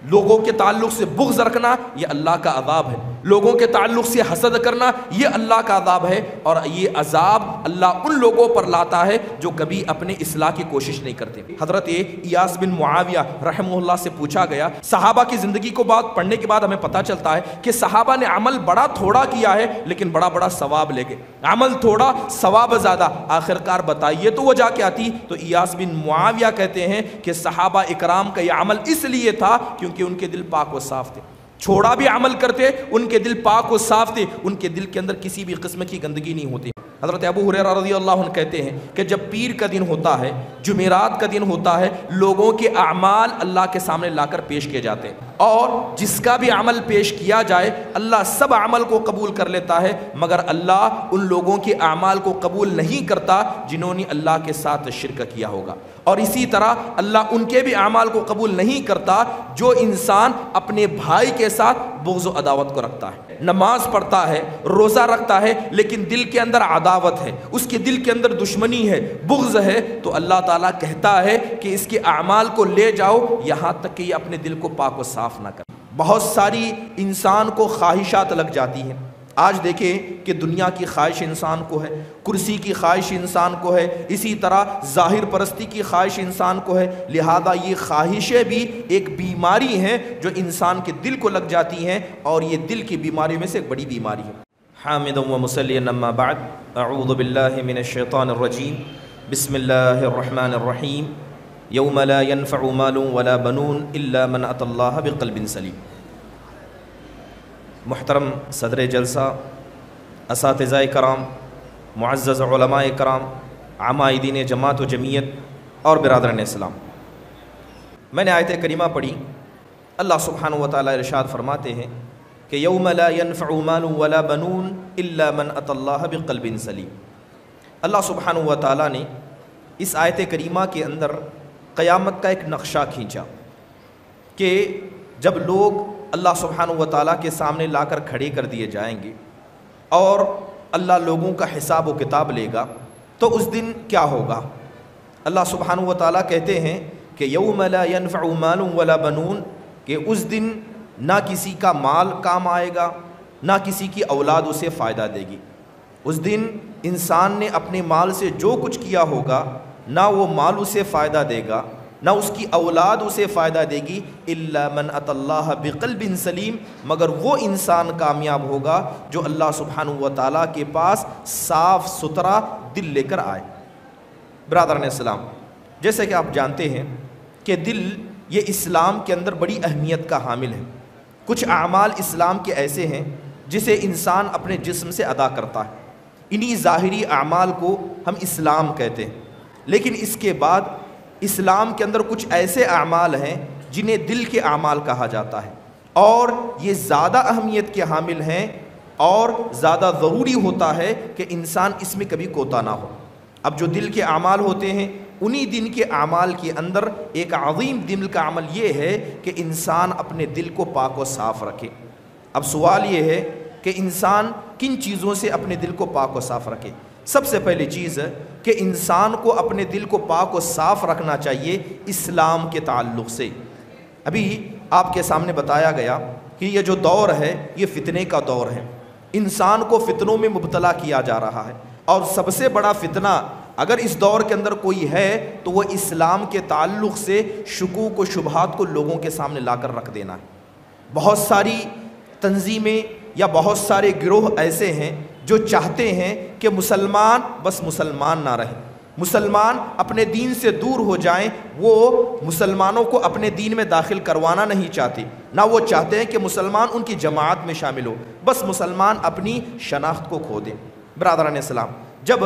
لوگوں کے تعلق سے بغض رکھنا یہ اللہ کا عذاب ہے، لوگوں کے تعلق سے حسد کرنا یہ اللہ کا عذاب ہے، اور یہ عذاب اللہ ان لوگوں پر لاتا ہے جو کبھی اپنے اصلاح کی کوشش نہیں کرتے۔ حضرت ایاس بن معاویہ رحمہ اللہ سے پوچھا گیا، صحابہ کی زندگی کو بات پڑھنے کے بعد ہمیں پتہ چلتا ہے کہ صحابہ نے عمل بڑا تھوڑا کیا ہے لیکن بڑا بڑا ثواب لے گئے، عمل تھوڑا ثواب زیادہ، آخرکار بتائیے تو وجہ کیا تھی؟ تو ایاس بن معاویہ کہتے ہیں کہ صحابہ اکرام کا یہ عمل اس لیے تھا کیونکہ ان کے دل پاک و صاف تھے، چھوڑا بھی عمل کرتے ان کے دل پاک و صاف تھے، ان کے دل کے اندر کسی بھی قسم کی گندگی نہیں ہوتی۔ حضرت ابو ہریرہ رضی اللہ عنہ کہتے ہیں کہ جب پیر کا دن ہوتا ہے، جمعرات کا دن ہوتا ہے، لوگوں کے اعمال اللہ کے سامنے لا کر پیش کیے جاتے ہیں، اور جس کا بھی عمل پیش کیا جائے اللہ سب عمل کو قبول کر لیتا ہے، مگر اللہ ان لوگوں کے اعمال کو قبول نہیں کرتا جنہوں نے اللہ کے ساتھ شرک کیا ہوگا، اور اسی طرح اللہ ان کے بھی اعمال کو قبول نہیں کرتا جو انسان اپنے بھائی کے ساتھ بغض و عداوت کو رکھتا ہے، نماز پڑھتا ہے، روزہ رکھتا ہے، لیکن دل کے اندر عداوت ہے، اس کے دل کے اندر دشمنی ہے، بغض ہے، تو اللہ تعالیٰ کہتا ہے کہ اس کے اعمال کو لے جاؤ یہاں تک کہ یہ اپنے دل کو پاک و صاف نہ کرے۔ بہت ساری انسان کو خواہشات لگ جاتی ہیں، آج دیکھیں کہ دنیا کی خواہش انسان کو ہے، کرسی کی خواہش انسان کو ہے، اسی طرح ظاہر پرستی کی خواہش انسان کو ہے، لہذا یہ خواہشیں بھی ایک بیماری ہیں جو انسان کے دل کو لگ جاتی ہیں، اور یہ دل کی بیماریوں میں سے ایک بڑی بیماری ہے۔ حامدا و مصلیا اما بعد، اعوذ باللہ من الشیطان الرجیم، بسم اللہ الرحمن الرحیم، یوم لا ينفع مال ولا بنون الا من اتى اللہ بقلب سلیم۔ محترم صدر جلسہ، اساتذہ کرام، معزز علماء کرام، عمائدین جماعت و جمعیت اور برادران اسلام، میں نے آیت کریمہ پڑھی، اللہ سبحانہ و تعالیٰ ارشاد فرماتے ہیں کہ یوم لا ينفع مال ولا بنون الا من اتى اللہ بقلب سلیم۔ اللہ سبحانہ و تعالیٰ نے اس آیت کریمہ کے اندر قیامت کا ایک نقشہ کھینچا کہ جب لوگ اللہ سبحانہ و تعالیٰ کے سامنے لا کر کھڑے کر دیے جائیں گے اور اللہ لوگوں کا حساب و کتاب لے گا تو اس دن کیا ہوگا؟ اللہ سبحانہ و تعالیٰ کہتے ہیں کہ یوم لا ينفع مال ولا بنون، کہ اس دن نہ کسی کا مال کام آئے گا، نہ کسی کی اولاد اسے فائدہ دے گی۔ اس دن انسان نے اپنے مال سے جو کچھ کیا ہوگا نہ وہ مال اسے فائدہ دے گا، نہ اس کی اولاد اسے فائدہ دے گی، الا من اتى اللہ بقلب سلیم، مگر وہ انسان کامیاب ہوگا جو اللہ سبحانہ و تعالیٰ کے پاس صاف ستھرا دل لے کر آئے۔ برادران اسلام، جیسے کہ آپ جانتے ہیں کہ دل یہ اسلام کے اندر بڑی اہمیت کا حامل ہے۔ کچھ اعمال اسلام کے ایسے ہیں جسے انسان اپنے جسم سے ادا کرتا ہے، انہی ظاہری اعمال کو ہم اسلام کہتے ہیں، لیکن اس کے بعد اسلام کے اندر کچھ ایسے اعمال ہیں جنہیں دل کے اعمال کہا جاتا ہے، اور یہ زیادہ اہمیت کے حامل ہیں اور زیادہ ضروری ہوتا ہے کہ انسان اس میں کبھی کوتا نہ ہو۔ اب جو دل کے اعمال ہوتے ہیں انہی دن کے اعمال کے اندر ایک عظیم دل کا عمل یہ ہے کہ انسان اپنے دل کو پاک و صاف رکھے۔ اب سوال یہ ہے کہ انسان کن چیزوں سے اپنے دل کو پاک و صاف رکھے؟ سب سے پہلی چیز ہے کہ انسان کو اپنے دل کو پاک و صاف رکھنا چاہیے اسلام کے تعلق سے۔ ابھی آپ کے سامنے بتایا گیا کہ یہ جو دور ہے یہ فتنے کا دور ہے، انسان کو فتنوں میں مبتلا کیا جا رہا ہے، اور سب سے بڑا فتنہ اگر اس دور کے اندر کوئی ہے تو وہ اسلام کے تعلق سے شکوک و شبہات کو لوگوں کے سامنے لا کر رکھ دینا ہے۔ بہت ساری تنظیمیں یا بہت سارے گروہ ایسے ہیں جو چاہتے ہیں کہ مسلمان بس مسلمان نہ رہیں، مسلمان اپنے دین سے دور ہو جائیں، وہ مسلمانوں کو اپنے دین میں داخل کروانا نہیں چاہتے، نہ وہ چاہتے ہیں کہ مسلمان ان کی جماعت میں شامل ہو، بس مسلمان اپنی شناخت کو کھو دیں۔ برادران اسلام، جب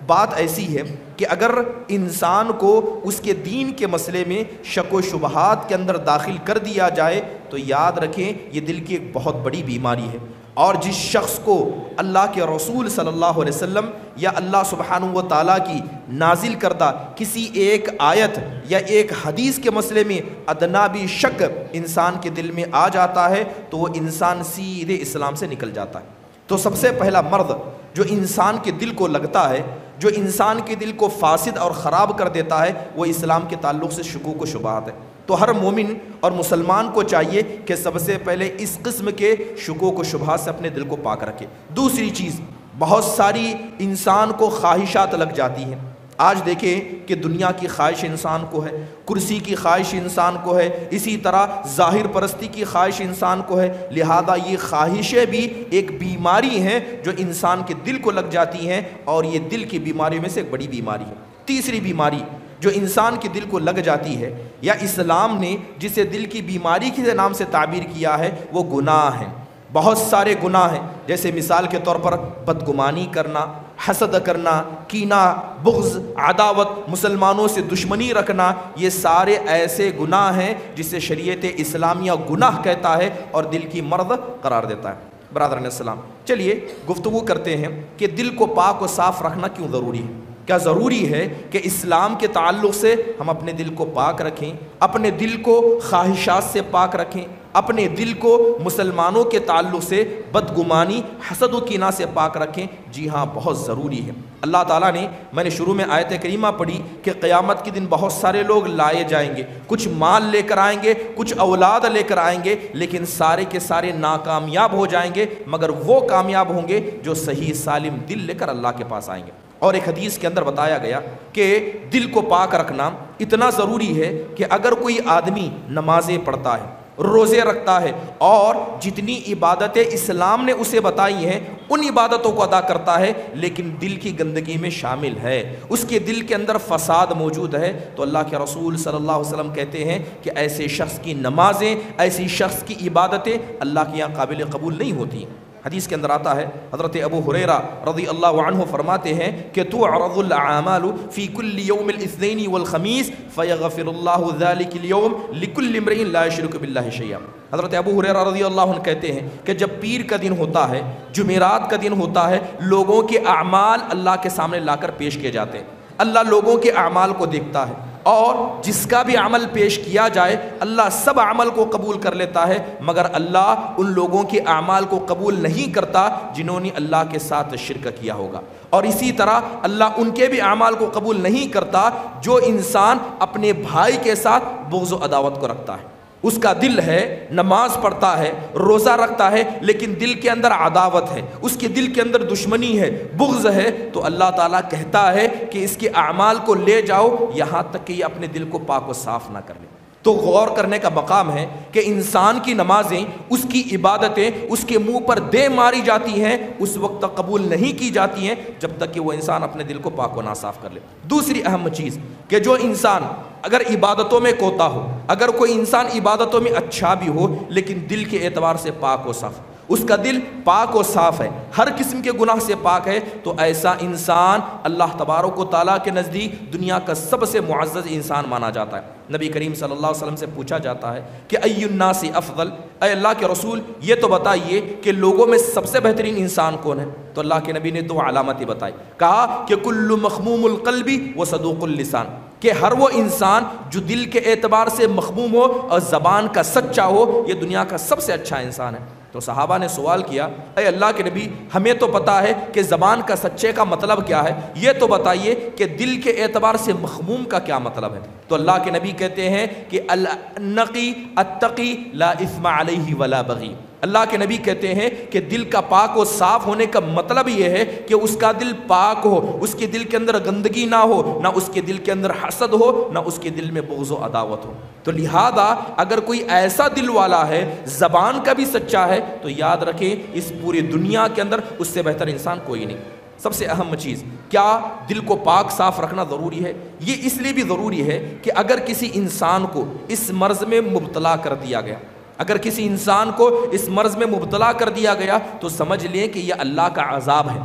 بات ایسی ہے کہ اگر انسان کو اس کے دین کے مسئلے میں شک و شبہات کے اندر داخل کر دیا جائے تو یاد رکھیں یہ دل کی ایک بہت بڑی بیماری ہے، اور جس شخص کو اللہ کے رسول صلی اللہ علیہ وسلم یا اللہ سبحانہ و تعالیٰ کی نازل کردہ کسی ایک آیت یا ایک حدیث کے مسئلے میں ادنا بھی شک انسان کے دل میں آ جاتا ہے تو وہ انسان سیدھے اسلام سے نکل جاتا ہے۔ تو سب سے پہلا مرض جو انسان کے دل کو لگتا ہے، جو انسان کے دل کو فاسد اور خراب کر دیتا ہے وہ اسلام کے تعلق سے شکوک و شبہات ہے۔ تو ہر مومن اور مسلمان کو چاہیے کہ سب سے پہلے اس قسم کے شکوک و شبہات سے اپنے دل کو پاک رکھے۔ دوسری چیز، بہت ساری انسان کو خواہشات لگ جاتی ہیں۔ آج دیکھیں کہ دنیا کی خواہش انسان کو ہے، کرسی کی خواہش انسان کو ہے، اسی طرح ظاہر پرستی کی خواہش انسان کو ہے، لہذا یہ خواہشیں بھی ایک بیماری ہیں جو انسان کے دل کو لگ جاتی ہیں، اور یہ دل کی بیماریوں میں سے ایک بڑی بیماری ہے۔ تیسری بیماری جو انسان کے دل کو لگ جاتی ہے، یا اسلام نے جسے دل کی بیماری کے نام سے تعبیر کیا ہے، وہ گناہ ہیں۔ بہت سارے گناہ ہیں، جیسے مثال کے طور پر بدگمانی کرنا، حسد کرنا، کینہ، بغض، عداوت، مسلمانوں سے دشمنی رکھنا، یہ سارے ایسے گناہ ہیں جسے شریعت اسلامیہ گناہ کہتا ہے اور دل کی مرض قرار دیتا ہے۔ برادران السلام، چلیے گفتگو کرتے ہیں کہ دل کو پاک و صاف رکھنا کیوں ضروری ہے۔ کیا ضروری ہے کہ اسلام کے تعلق سے ہم اپنے دل کو پاک رکھیں، اپنے دل کو خواہشات سے پاک رکھیں، اپنے دل کو مسلمانوں کے تعلق سے بدگمانی، حسد و کینہ سے پاک رکھیں؟ جی ہاں، بہت ضروری ہے۔ اللہ تعالیٰ نے، میں نے شروع میں آیت کریمہ پڑھی کہ قیامت کے دن بہت سارے لوگ لائے جائیں گے، کچھ مال لے کر آئیں گے، کچھ اولاد لے کر آئیں گے، لیکن سارے کے سارے ناکامیاب ہو جائیں گے، مگر وہ کامیاب ہوں گے جو صحیح سالم دل لے کر اللہ کے پاس آئیں گے۔ اور ایک حدیث کے اندر بتایا گیا کہ دل کو پاک رکھنا اتنا ضروری ہے کہ اگر کوئی آدمی نمازیں پڑھتا ہے، روزے رکھتا ہے، اور جتنی عبادتیں اسلام نے اسے بتائی ہیں ان عبادتوں کو ادا کرتا ہے، لیکن دل کی گندگی میں شامل ہے، اس کے دل کے اندر فساد موجود ہے، تو اللہ کے رسول صلی اللہ علیہ وسلم کہتے ہیں کہ ایسے شخص کی نمازیں، ایسی شخص کی عبادتیں اللہ کے یہاں قابل قبول نہیں ہوتی۔ حدیث کے اندر آتا ہے، حضرت ابو ہریرہ رضی اللہ عنہ فرماتے ہیں کہ تعرض الاعمال فی کل یوم الاثنین والخمیس فیغفر اللہ ذلک اليوم لکل امرئ لا یشرک باللہ شیئا۔ حضرت ابو ہریرہ رضی اللہ عنہ کہتے ہیں کہ جب پیر کا دن ہوتا ہے، جمعرات کا دن ہوتا ہے، لوگوں کے اعمال اللہ کے سامنے لا کر پیش کیے جاتے ہیں، اللہ لوگوں کے اعمال کو دیکھتا ہے، اور جس کا بھی عمل پیش کیا جائے اللہ سب عمل کو قبول کر لیتا ہے، مگر اللہ ان لوگوں کے اعمال کو قبول نہیں کرتا جنہوں نے اللہ کے ساتھ شرک کیا ہوگا، اور اسی طرح اللہ ان کے بھی اعمال کو قبول نہیں کرتا جو انسان اپنے بھائی کے ساتھ بغض و عداوت کو رکھتا ہے۔ اس کا دل ہے، نماز پڑھتا ہے، روزہ رکھتا ہے، لیکن دل کے اندر عداوت ہے، اس کے دل کے اندر دشمنی ہے، بغض ہے، تو اللہ تعالیٰ کہتا ہے کہ اس کے اعمال کو لے جاؤ یہاں تک کہ یہ اپنے دل کو پاک و صاف نہ کر لے۔ تو غور کرنے کا مقام ہے کہ انسان کی نمازیں، اس کی عبادتیں اس کے منہ پر دے ماری جاتی ہیں، اس وقت تک قبول نہیں کی جاتی ہیں جب تک کہ وہ انسان اپنے دل کو پاک و ناصاف کر لے۔ دوسری اہم چیز کہ جو انسان اگر عبادتوں میں کوتا ہو، اگر کوئی انسان عبادتوں میں اچھا بھی ہو لیکن دل کے اعتبار سے پاک و صاف، اس کا دل پاک و صاف ہے، ہر قسم کے گناہ سے پاک ہے، تو ایسا انسان اللہ تبارک و تعالیٰ کے نزدیک دنیا کا سب سے معزز انسان مانا جاتا ہے۔ نبی کریم صلی اللہ علیہ وسلم سے پوچھا جاتا ہے کہ ای الناس افضل، اے اللہ کے رسول یہ تو بتائیے کہ لوگوں میں سب سے بہترین انسان کون ہے؟ تو اللہ کے نبی نے دو علامتیں بتائی، کہا کہ کل مخموم القلب و صدوق اللسان، کہ ہر وہ انسان جو دل کے اعتبار سے مخموم ہو اور زبان کا سچا ہو، یہ دنیا کا سب سے اچھا انسان ہے۔ تو صحابہ نے سوال کیا، اے اللہ کے نبی ہمیں تو پتا ہے کہ زبان کا سچے کا مطلب کیا ہے، یہ تو بتائیے کہ دل کے اعتبار سے مخموم کا کیا مطلب ہے؟ تو اللہ کے نبی کہتے ہیں کہ النقی التقی لا اثم علیہ ولا بغی۔ اللہ کے نبی کہتے ہیں کہ دل کا پاک و صاف ہونے کا مطلب یہ ہے کہ اس کا دل پاک ہو، اس کے دل کے اندر گندگی نہ ہو، نہ اس کے دل کے اندر حسد ہو، نہ اس کے دل میں بغض و عداوت ہو۔ تو لہذا اگر کوئی ایسا دل والا ہے، زبان کا بھی سچا ہے، تو یاد رکھیں اس پوری دنیا کے اندر اس سے بہتر انسان کوئی نہیں۔ سب سے اہم چیز، کیا دل کو پاک صاف رکھنا ضروری ہے؟ یہ اس لیے بھی ضروری ہے کہ اگر کسی انسان کو اس مرض میں مبتلا کر دیا گیا، اگر کسی انسان کو اس مرض میں مبتلا کر دیا گیا تو سمجھ لیں کہ یہ اللہ کا عذاب ہے۔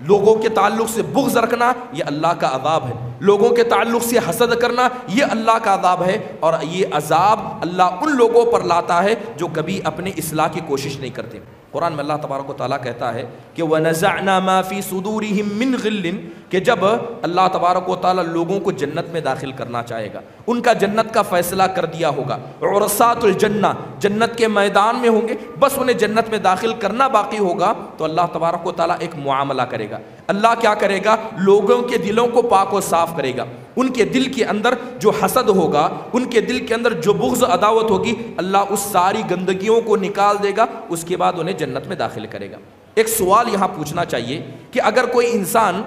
لوگوں کے تعلق سے بغض رکھنا یہ اللہ کا عذاب ہے، لوگوں کے تعلق سے حسد کرنا یہ اللہ کا عذاب ہے، اور یہ عذاب اللہ ان لوگوں پر لاتا ہے جو کبھی اپنے اصلاح کی کوشش نہیں کرتے۔ قرآن میں اللہ تبارک و تعالیٰ کہتا ہے کہ وَنَزَعْنَا مَا فِي صُدُورِهِم مِّن غِلٍّ، کہ جب اللہ تبارک و تعالیٰ لوگوں کو جنت میں داخل کرنا چاہے گا، ان کا جنت کا فیصلہ کر دیا ہوگا، عرصات الجنہ، جنت کے میدان میں ہوں گے، بس انہیں جنت میں داخل کرنا باقی ہوگا، تو اللہ تبارک و تعالیٰ ایک معاملہ کرے گا۔ اللہ کیا کرے گا؟ لوگوں کے دلوں کو پاک و صاف کرے گا، ان کے دل کے اندر جو حسد ہوگا، ان کے دل کے اندر جو بغض عداوت ہوگی، اللہ اس ساری گندگیوں کو نکال دے گا، اس کے بعد انہیں جنت میں داخل کرے گا۔ ایک سوال یہاں پوچھنا چاہیے کہ اگر کوئی انسان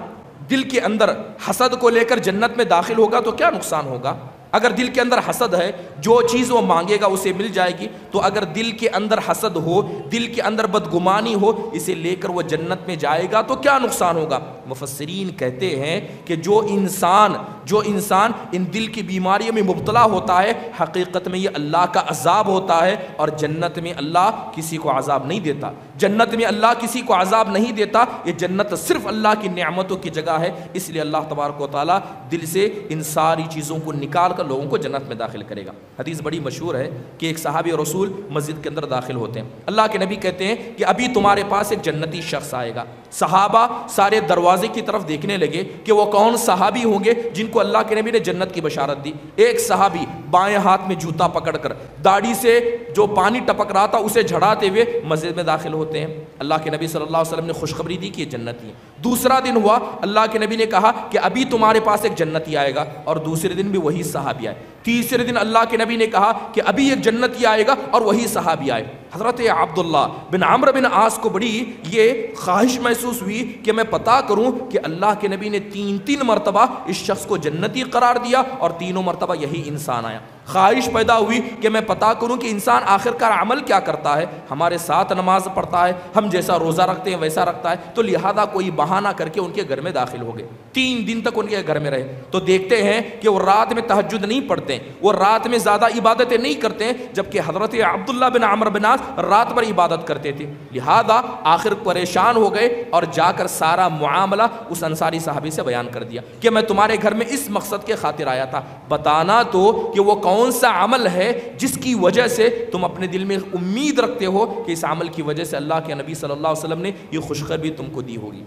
دل کے اندر حسد کو لے کر جنت میں داخل ہوگا تو کیا نقصان ہوگا؟ اگر دل کے اندر حسد ہے، جو چیز وہ مانگے گا اسے مل جائے گی، تو اگر دل کے اندر حسد ہو، دل کے اندر بدگمانی ہو، اسے لے کر وہ جنت میں جائے گا تو کیا نقصان ہوگا؟ مفسرین کہتے ہیں کہ جو انسان ان دل کی بیماریوں میں مبتلا ہوتا ہے، حقیقت میں یہ اللہ کا عذاب ہوتا ہے، اور جنت میں اللہ کسی کو عذاب نہیں دیتا، جنت میں اللہ کسی کو عذاب نہیں دیتا، یہ جنت صرف اللہ کی نعمتوں کی جگہ ہے۔ اس لیے اللہ تبارک و تعالیٰ دل سے ان ساری چیزوں کو نکال کر لوگوں کو جنت میں داخل کرے گا۔ حدیث بڑی مشہور ہے کہ ایک صحابی رسول مسجد کے اندر داخل ہوتے ہیں، اللہ کے نبی کہتے ہیں کہ ابھی تمہارے پاس ایک جنتی شخص آئے گا۔ صحابہ سارے دروازے کی طرف دیکھنے لگے کہ وہ کون صحابی ہوں گے جن کو اللہ کے نبی نے جنت کی بشارت دی۔ ایک صحابی بائیں ہاتھ میں جوتا پکڑ کر داڑھی سے جو پانی ٹپک رہا تھا اسے جھڑاتے ہوئے مسجد میں داخل ہوتے ہیں۔ اللہ کے نبی صلی اللہ علیہ وسلم نے خوشخبری دی کہ یہ جنتی ہے۔ دوسرا دن ہوا، اللہ کے نبی نے کہا کہ ابھی تمہارے پاس ایک جنتی آئے گا، اور دوسرے دن بھی وہی صحابی آئے۔ تیسرے دن اللہ کے نبی نے کہا کہ ابھی ایک جنتی آئے گا، اور وہی صحابی آئے۔ حضرت عبداللہ بن عمرو بن عاص کو بڑی یہ خواہش محسوس ہوئی کہ میں پتہ کروں کہ اللہ کے نبی نے تین مرتبہ اس شخص کو جنتی قرار دیا اور تینوں مرتبہ یہی انسان آیا۔ خواہش پیدا ہوئی کہ میں پتہ کروں کہ انسان آخرکار عمل کیا کرتا ہے، ہمارے ساتھ نماز پڑھتا ہے، ہم جیسا روزہ رکھتے ہیں ویسا رکھتا ہے، تو لہذا کوئی بہانہ کر کے ان کے گھر میں داخل ہو گئے۔ 3 دن تک ان کے گھر میں رہے، تو دیکھتے ہیں کہ وہ رات میں تہجد نہیں پڑھتے، وہ رات میں زیادہ عبادتیں نہیں کرتے ہیں، جبکہ حضرت عبداللہ بن عمرو بن عاص رات بھر عبادت کرتے تھے۔ لہذا آخر پریشان ہو گئے اور جا کر سارا معاملہ اس انصاری صحابی سے بیان کر دیا کہ میں تمہارے گھر میں اس مقصد کے خاطر آیا تھا، بتانا تو کہ وہ کون سا عمل ہے جس کی وجہ سے تم اپنے دل میں امید رکھتے ہو کہ اس عمل کی وجہ سے اللہ کے نبی صلی اللہ علیہ وسلم نے یہ خوشخبری تم کو دی ہوگی۔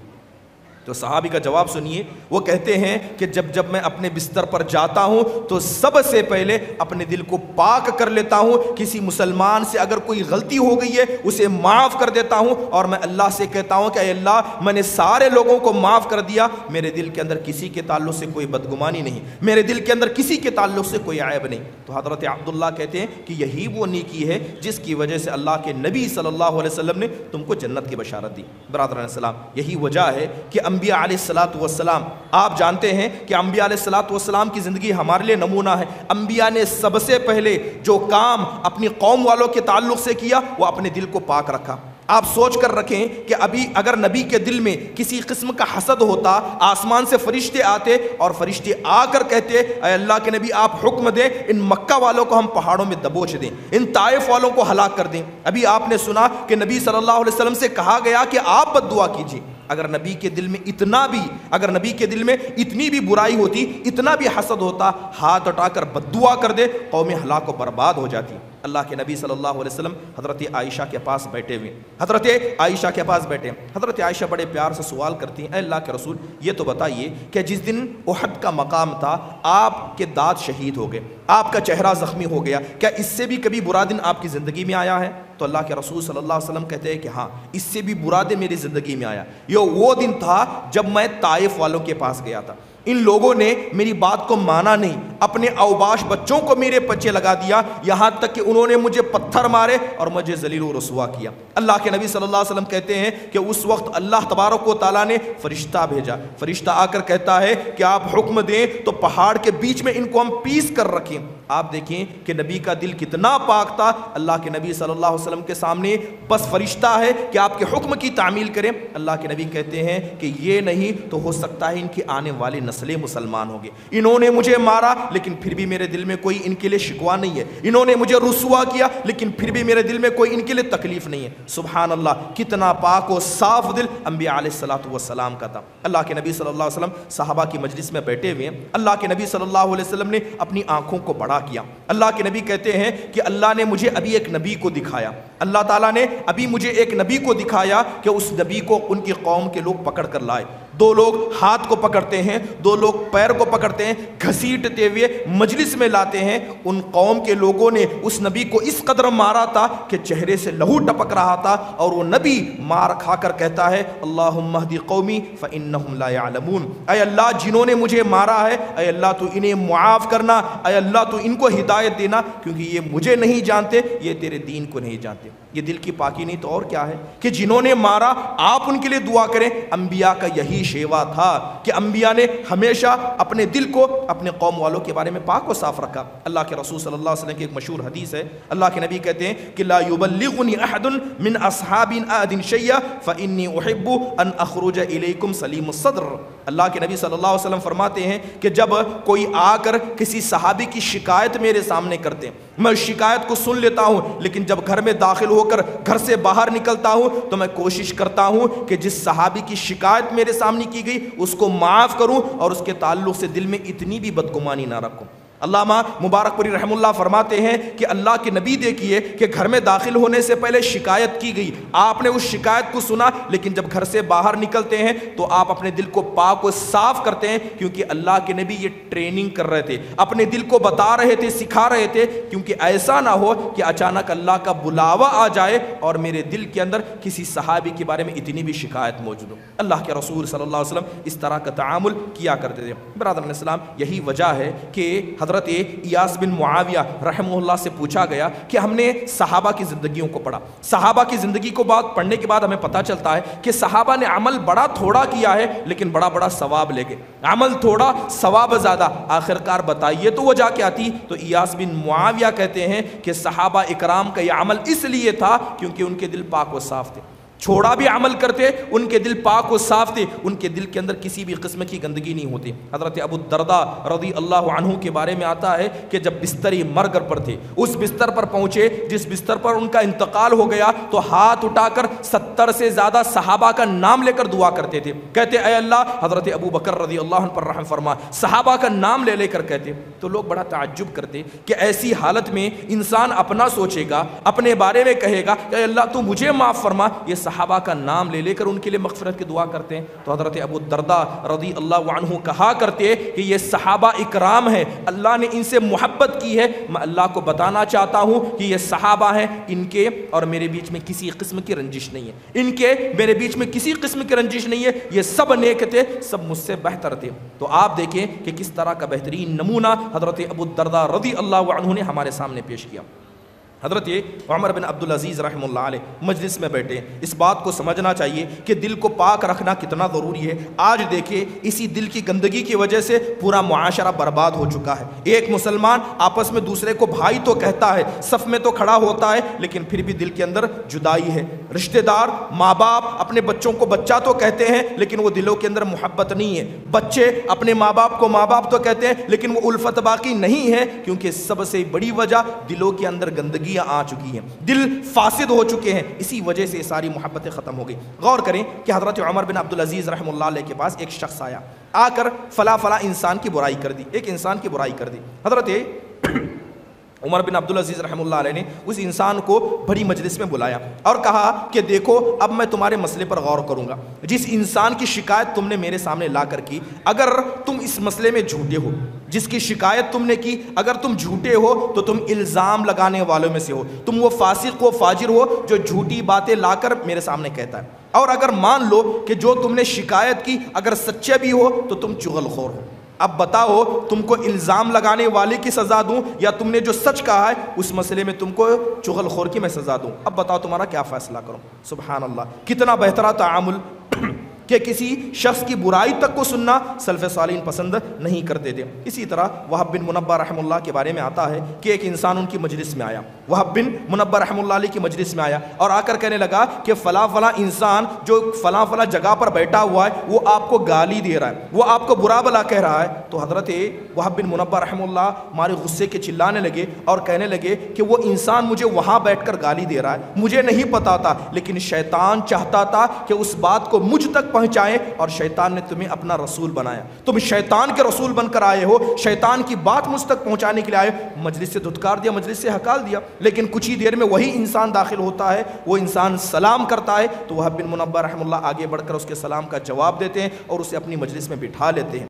تو صحابی کا جواب سنیے، وہ کہتے ہیں کہ جب میں اپنے بستر پر جاتا ہوں تو سب سے پہلے اپنے دل کو پاک کر لیتا ہوں، کسی مسلمان سے اگر کوئی غلطی ہو گئی ہے اسے معاف کر دیتا ہوں، اور میں اللہ سے کہتا ہوں کہ اے اللہ میں نے سارے لوگوں کو معاف کر دیا، میرے دل کے اندر کسی کے تعلق سے کوئی بدگمانی نہیں، میرے دل کے اندر کسی کے تعلق سے کوئی عیب نہیں۔ تو حضرت عبداللہ کہتے ہیں کہ یہی وہ نیکی ہے جس کی وجہ سے اللہ کے نبی صلی اللہ علیہ وسلم نے تم کو جنت کی بشارت دی۔ برادران السلام، یہی وجہ ہے کہ انبیاء علیہ السلام، آپ جانتے ہیں کہ انبیاء علیہ السلام کی زندگی ہمارے لیے نمونہ ہے۔ انبیاء نے سب سے پہلے جو کام اپنی قوم والوں کے تعلق سے کیا وہ اپنے دل کو پاک رکھا۔ آپ سوچ کر رکھیں کہ ابھی اگر نبی کے دل میں کسی قسم کا حسد ہوتا، آسمان سے فرشتے آتے اور فرشتے آ کر کہتے اے اللہ کے نبی آپ حکم دیں ان مکہ والوں کو ہم پہاڑوں میں دبوچ دیں، ان طائف والوں کو ہلاک کر دیں۔ ابھی آپ نے سنا کہ نبی صلی اللہ علیہ وسلم سے کہا گیا کہ آپ بد دعا کیجیے۔ اگر نبی کے دل میں اتنی بھی برائی ہوتی، اتنا بھی حسد ہوتا، ہاتھ اٹھا کر بد دعا کر دے، قوم ہلاک و برباد ہو جاتی۔ اللہ کے نبی صلی اللہ علیہ وسلم حضرت عائشہ کے پاس بیٹھے ہوئے، حضرت عائشہ بڑے پیار سے سوال کرتی ہیں، اے اللہ کے رسول یہ تو بتائیے کہ جس دن احد کا مقام تھا آپ کے دانت شہید ہو گئے، آپ کا چہرہ زخمی ہو گیا، کیا اس سے بھی کبھی برا دن آپ کی زندگی میں آیا ہے؟ تو اللہ کے رسول صلی اللہ علیہ وسلم کہتے ہیں کہ ہاں، اس سے بھی برا دن میری زندگی میں آیا، یہ وہ دن تھا جب میں طائف والوں کے پاس گیا تھا۔ ان لوگوں نے میری بات کو مانا نہیں، اپنے اوباش بچوں کو میرے پیچھے لگا دیا، یہاں تک کہ انہوں نے مجھے پتھر مارے اور مجھے ذلیل و رسوا کیا۔ اللہ کے نبی صلی اللہ علیہ وسلم کہتے ہیں کہ اس وقت اللہ تبارک و تعالیٰ نے فرشتہ بھیجا، فرشتہ آ کر کہتا ہے کہ آپ حکم دیں تو پہاڑ کے بیچ میں ان کو ہم پیس کر رکھیں۔ آپ دیکھیں کہ نبی کا دل کتنا پاک تھا، اللہ کے نبی صلی اللہ علیہ وسلم کے سامنے بس فرشتہ ہے کہ آپ کے حکم کی تعمیل کریں۔ اللہ کے نبی کہتے ہیں کہ یہ نہیں تو ہو سکتا ہے ان کی آنے والی نسلیں مسلمان ہوں گے، انہوں نے مجھے مارا لیکن پھر بھی میرے دل میں کوئی ان کے لیے شکوہ نہیں ہے، انہوں نے مجھے رسوا کیا لیکن پھر بھی میرے دل میں کوئی ان کے لیے تکلیف نہیں ہے۔ سبحان اللہ، کتنا پاک و صاف دل انبیاء علیہ السلام کا تھا۔ اللہ کے نبی صلی اللہ علیہ وسلم صحابہ کی مجلس میں بیٹھے ہوئے ہیں، اللہ کے نبی صلی اللہ علیہ وسلم نے اپنی آنکھوں کو بڑا کیا۔ اللہ کے نبی کہتے ہیں کہ اللہ نے مجھے ابھی ایک نبی کو دکھایا، اللہ تعالیٰ نے ابھی مجھے ایک نبی کو دکھایا کہ اس نبی کو ان کی قوم کے لوگ پکڑ کر لائے۔ دو لوگ ہاتھ کو پکڑتے ہیں، دو لوگ پیر کو پکڑتے ہیں، گھسیٹتے ہوئے مجلس میں لاتے ہیں۔ ان قوم کے لوگوں نے اس نبی کو اس قدر مارا تھا کہ چہرے سے لہو ٹپک رہا تھا، اور وہ نبی مار کھا کر کہتا ہے اللہم اہد قومی فانہم لا یعلمون، اے اللہ جنہوں نے مجھے مارا ہے، اے اللہ تو انہیں معاف کرنا، اے اللہ تو ان کو ہدایت دینا، کیونکہ یہ مجھے نہیں جانتے، یہ تیرے دین کو نہیں جانتے۔ یہ دل کی پاکی نہیں تو اور کیا ہے کہ جنہوں نے مارا آپ ان کے لیے دعا کریں۔ انبیاء کا یہی شیوا تھا کہ انبیاء نے ہمیشہ اپنے دل کو اپنے قوم والوں کے بارے میں پاک و صاف رکھا۔ اللہ کے رسول صلی اللہ علیہ وسلم کی ایک مشہور حدیث ہے، اللہ کے نبی کہتے ہیں کہ لا یبلغنی احد من اصحاب احد شیئا فانی احب ان اخرج الیکم سلیم الصدر۔ اللہ کے نبی صلی اللہ علیہ وسلم فرماتے ہیں کہ جب کوئی آ کر کسی صحابی کی شکایت میرے سامنے کرتے ہیں، میں اس شکایت کو سن لیتا ہوں، لیکن جب گھر میں داخل ہو کر گھر سے باہر نکلتا ہوں تو میں کوشش کرتا ہوں کہ جس صحابی کی شکایت میرے سامنے کی گئی اس کو معاف کروں اور اس کے تعلق سے دل میں اتنی بھی بدگمانی نہ رکھوں۔ علامہ مبارک پوری رحم اللہ فرماتے ہیں کہ اللہ کے نبی دیکھیے کہ گھر میں داخل ہونے سے پہلے شکایت کی گئی، آپ نے اس شکایت کو سنا، لیکن جب گھر سے باہر نکلتے ہیں تو آپ اپنے دل کو پاک و صاف کرتے ہیں، کیونکہ اللہ کے نبی یہ ٹریننگ کر رہے تھے، اپنے دل کو بتا رہے تھے، سکھا رہے تھے، کیونکہ ایسا نہ ہو کہ اچانک اللہ کا بلاوا آ جائے اور میرے دل کے اندر کسی صحابی کے بارے میں اتنی بھی شکایت موجود ہو۔ اللہ کے رسول صلی اللہ علیہ وسلم اس طرح کا تعامل کیا کرتے تھے۔ برادران اسلام، یہی وجہ ہے کہ حضرت ایاس بن معاویہ رحمہ اللہ سے پوچھا گیا کہ ہم نے صحابہ کی زندگیوں کو پڑھا، صحابہ کی زندگی کو پڑھنے کے بعد ہمیں پتہ چلتا ہے کہ صحابہ نے عمل بڑا تھوڑا کیا ہے لیکن بڑا بڑا ثواب لے گئے، عمل تھوڑا ثواب زیادہ، آخرکار بتائیے تو وجہ کیا تھی؟ تو ایاس بن معاویہ کہتے ہیں کہ صحابہ اکرام کا یہ عمل اس لیے تھا کیونکہ ان کے دل پاک و صاف تھے، چھوڑا بھی عمل کرتے، ان کے دل پاک و صاف تھے، ان کے دل کے اندر کسی بھی قسم کی گندگی نہیں ہوتی۔ حضرت ابو الدرداء رضی اللہ عنہ کے بارے میں آتا ہے کہ جب بستری مرگ پر تھے، اس بستر پر پہنچے جس بستر پر ان کا انتقال ہو گیا، تو ہاتھ اٹھا کر 70 سے زیادہ صحابہ کا نام لے کر دعا کرتے تھے، کہتے اے اللہ حضرت ابو بکر رضی اللہ عنہ پر رحم فرما، صحابہ کا نام لے لے کر کہتے۔ تو لوگ بڑا تعجب کرتے کہ ایسی حالت میں انسان اپنا سوچے گا، اپنے بارے میں کہے گا کہ اے اللہ تو مجھے معاف فرما، یہ صحابہ کا نام لے لے کر ان کے لیے مغفرت کی دعا کرتے ہیں۔ تو حضرت ابو الدرداء رضی اللہ عنہ کہا کرتے کہ یہ صحابہ اکرام ہیں، اللہ نے ان سے محبت کی ہے، میں اللہ کو بتانا چاہتا ہوں کہ یہ صحابہ ہیں، ان کے اور میرے بیچ میں کسی قسم کی رنجش نہیں ہے، ان کے میرے بیچ میں کسی قسم کی رنجش نہیں ہے، یہ سب نیک تھے، سب مجھ سے بہتر تھے۔ تو آپ دیکھیں کہ کس طرح کا بہترین نمونہ حضرت ابو الدرداء رضی اللہ عنہ نے ہمارے سامنے پیش کیا۔ حضرت عمر بن عبدالعزیز رحمہ اللہ علیہ مجلس میں بیٹھے، اس بات کو سمجھنا چاہیے کہ دل کو پاک رکھنا کتنا ضروری ہے۔ آج دیکھیں اسی دل کی گندگی کی وجہ سے پورا معاشرہ برباد ہو چکا ہے۔ ایک مسلمان آپس میں دوسرے کو بھائی تو کہتا ہے، صف میں تو کھڑا ہوتا ہے، لیکن پھر بھی دل کے اندر جدائی ہے۔ رشتہ دار ماں باپ اپنے بچوں کو بچہ تو کہتے ہیں لیکن وہ دلوں کے اندر محبت نہیں ہے، بچے اپنے ماں باپ کو ماں باپ تو کہتے ہیں لیکن وہ الفت باقی نہیں ہے، کیونکہ سب سے بڑی وجہ دلوں کے اندر گندگی آ چکی ہیں، دل فاسد ہو چکے ہیں، اسی وجہ سے ساری محبتیں ختم ہو گئی۔ غور کریں کہ حضرت عمر بن عبدالعزیز رحمہ اللہ علیہ کے پاس ایک شخص آیا، آ کر فلاں انسان کی برائی کر دی، ایک انسان کی برائی کر دی۔ حضرت عمر بن عبدالعزیز رحمہ اللہ علیہ نے اس انسان کو بڑی مجلس میں بلایا اور کہا کہ دیکھو اب میں تمہارے مسئلے پر غور کروں گا، جس انسان کی شکایت تم نے میرے سامنے لا کر کی، اگر تم اس مسئلے میں جھوٹے ہو، جس کی شکایت تم نے کی، اگر تم جھوٹے ہو تو تم الزام لگانے والوں میں سے ہو، تم وہ فاسق و فاجر ہو جو جھوٹی باتیں لا کر میرے سامنے کہتا ہے، اور اگر مان لو کہ جو تم نے شکایت کی اگر سچے بھی ہو تو تم چغل خور ہو۔ اب بتاؤ تم کو الزام لگانے والے کی سزا دوں یا تم نے جو سچ کہا ہے اس مسئلے میں تم کو چغل خور کی میں سزا دوں؟ اب بتاؤ تمہارا کیا فیصلہ کروں؟ سبحان اللہ، کتنا بہترا تعامل کہ کسی شخص کی برائی تک کو سننا سلف صالحین پسند نہیں کرتے تھے۔ اسی طرح وہب بن منبہ رحمہ اللہ کے بارے میں آتا ہے کہ ایک انسان ان کی مجلس میں آیا، وہب بن منبہ رحمہ اللہ علیہ کی مجلس میں آیا اور آ کر کہنے لگا کہ فلاں فلاں انسان جو فلاں فلاں جگہ پر بیٹھا ہوا ہے وہ آپ کو گالی دے رہا ہے، وہ آپ کو برا بلا کہہ رہا ہے۔ تو حضرت وہب بن منبہ رحمہ اللہ ہمارے غصے کے چلانے لگے اور کہنے لگے کہ وہ انسان مجھے وہاں بیٹھ کر گالی دے رہا ہے، مجھے نہیں پتا تھا، لیکن شیطان چاہتا تھا کہ اس بات کو مجھ تک پہنچائے اور شیطان نے تمہیں اپنا رسول بنایا، تم شیطان کے رسول بن کر آئے ہو، شیطان کی بات مجھ تک پہنچانے کے لیے آئے۔ مجلس سے دھتکار دیا، مجلس سے ہکال دیا، لیکن کچھ ہی دیر میں وہی انسان داخل ہوتا ہے، وہ انسان سلام کرتا ہے تو وہب بن منبہ رحمہ اللہ آگے بڑھ کر اس کے سلام کا جواب دیتے ہیں اور اسے اپنی مجلس میں بٹھا لیتے ہیں۔